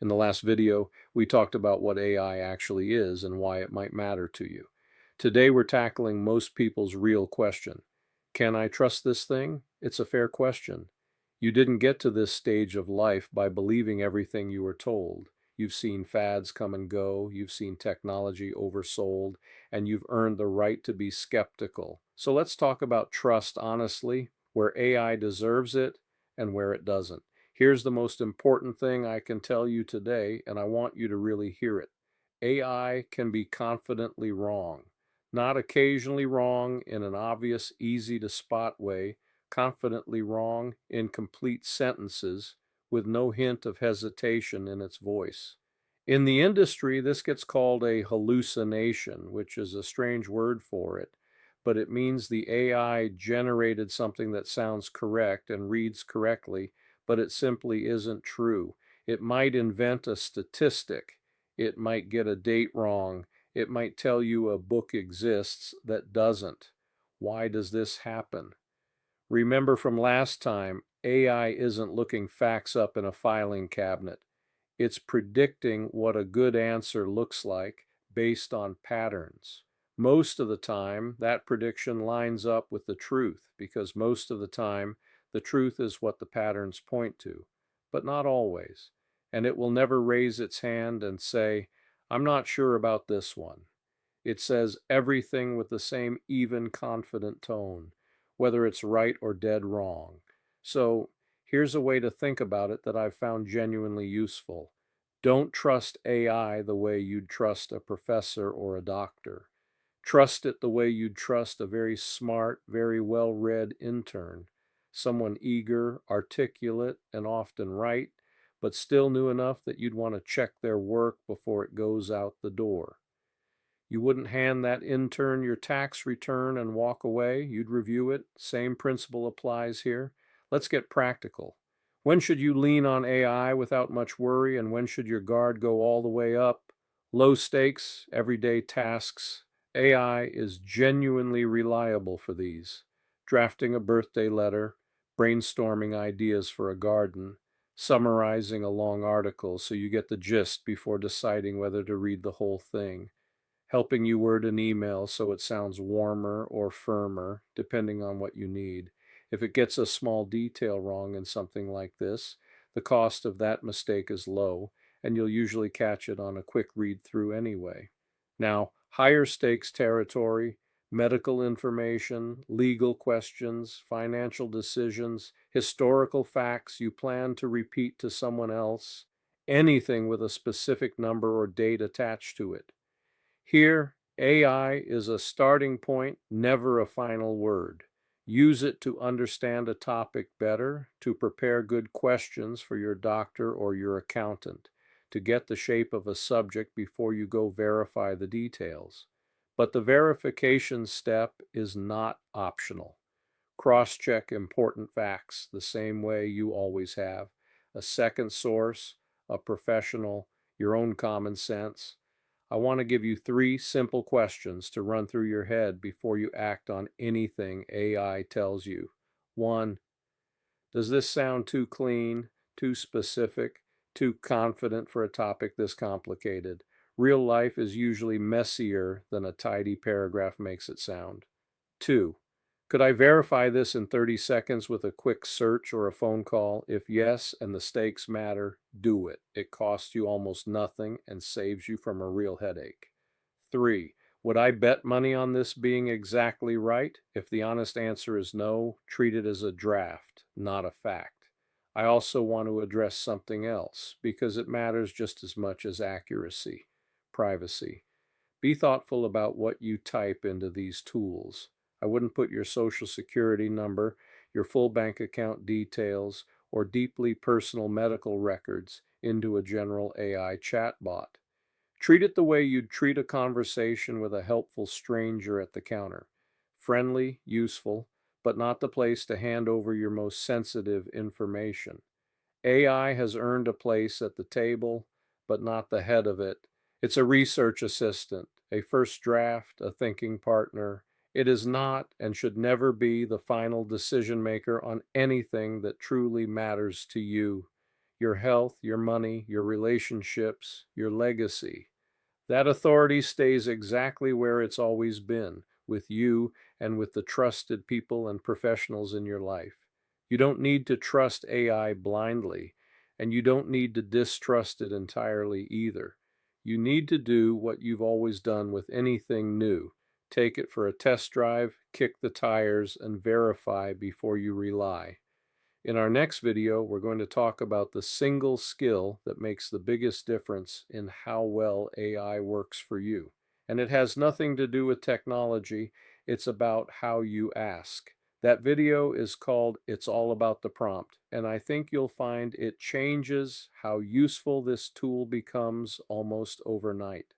In the last video, we talked about what AI actually is and why it might matter to you. Today, we're tackling most people's real question. Can I trust this thing? It's a fair question. You didn't get to this stage of life by believing everything you were told. You've seen fads come and go, you've seen technology oversold, and you've earned the right to be skeptical. So let's talk about trust honestly, where AI deserves it and where it doesn't. Here's the most important thing I can tell you today, and I want you to really hear it. AI can be confidently wrong, not occasionally wrong in an obvious, easy to spot way, confidently wrong in complete sentences with no hint of hesitation in its voice. In the industry, this gets called a hallucination, which is a strange word for it, but it means the AI generated something that sounds correct and reads correctly, but it simply isn't true. It might invent a statistic, it might get a date wrong, it might tell you a book exists that doesn't. Why does this happen? Remember from last time, AI isn't looking facts up in a filing cabinet. It's predicting what a good answer looks like based on patterns. Most of the time, that prediction lines up with the truth because most of the time, the truth is what the patterns point to, but not always. And it will never raise its hand and say, I'm not sure about this one. It says everything with the same even, confident tone, whether it's right or dead wrong. So here's a way to think about it that I've found genuinely useful. Don't trust AI the way you'd trust a professor or a doctor. Trust it the way you'd trust a very smart, very well-read intern, someone eager, articulate, and often right, but still new enough that you'd want to check their work before it goes out the door. You wouldn't hand that intern your tax return and walk away. You'd review it. Same principle applies here. Let's get practical. When should you lean on AI without much worry, and when should your guard go all the way up? Low stakes, everyday tasks. AI is genuinely reliable for these. Drafting a birthday letter, brainstorming ideas for a garden, summarizing a long article so you get the gist before deciding whether to read the whole thing, helping you word an email so it sounds warmer or firmer, depending on what you need. If it gets a small detail wrong in something like this, the cost of that mistake is low, and you'll usually catch it on a quick read through anyway. Now, higher stakes territory, medical information, legal questions, financial decisions, historical facts you plan to repeat to someone else, anything with a specific number or date attached to it. Here, AI is a starting point, never a final word. Use it to understand a topic better, to prepare good questions for your doctor or your accountant, to get the shape of a subject before you go verify the details. But the verification step is not optional. Cross-check important facts the same way you always have. A second source, a professional, your own common sense. I want to give you three simple questions to run through your head before you act on anything AI tells you. One, does this sound too clean, too specific, too confident for a topic this complicated? Real life is usually messier than a tidy paragraph makes it sound. Two, could I verify this in 30 seconds with a quick search or a phone call? If yes, and the stakes matter, do it. It costs you almost nothing and saves you from a real headache. Three, would I bet money on this being exactly right? If the honest answer is no, treat it as a draft, not a fact. I also want to address something else because it matters just as much as accuracy, privacy. Be thoughtful about what you type into these tools. I wouldn't put your social security number, your full bank account details, or deeply personal medical records into a general AI chatbot. Treat it the way you'd treat a conversation with a helpful stranger at the counter. Friendly, useful, but not the place to hand over your most sensitive information. AI has earned a place at the table, but not the head of it. It's a research assistant, a first draft, a thinking partner. It is not and should never be the final decision maker on anything that truly matters to you. your health, your money, your relationships, your legacy. That authority stays exactly where it's always been, with you and with the trusted people and professionals in your life. You don't need to trust AI blindly, and you don't need to distrust it entirely either. You need to do what you've always done with anything new. Take it for a test drive, kick the tires, and verify before you rely. In our next video, we're going to talk about the single skill that makes the biggest difference in how well AI works for you. And it has nothing to do with technology, it's about how you ask. That video is called It's All About the Prompt, and I think you'll find it changes how useful this tool becomes almost overnight.